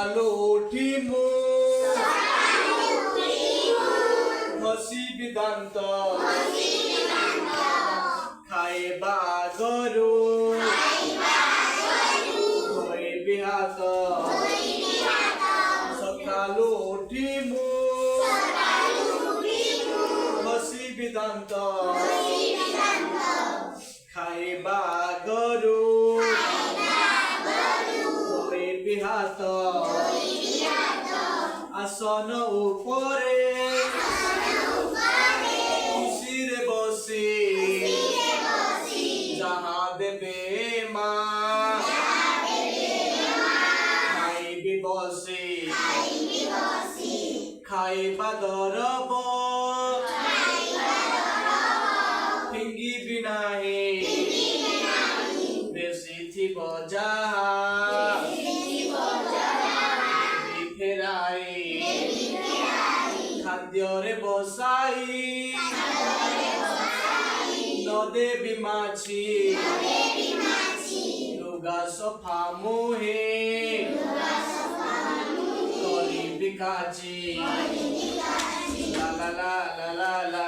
ସକାଳୁ ଉଠିମୁ ଘଷିବି ଦାନ୍ତ ଖାଇବା ଆଗରୁ ଧୋଇବି ହାତ ସକାଳୁ ଉଠିମୁ ଘଷିବି ଦାନ୍ତ ଖାଇବା ଆଗରୁ ଧୋଇବି ହାତ आसन उपरे खुशीरे बसी जहाँ देबे माँ खाइबी बसी खाइबा दरब फिंगिबी नाही बेसी थिब जहाँ खाद्ୟରେ ବସାଇ ନଦେବି ମାଛି ଲୁଗା ସଫା ମୁହେ କରିବି କାଜି ଲା ଲା ଲା ଲା ଲା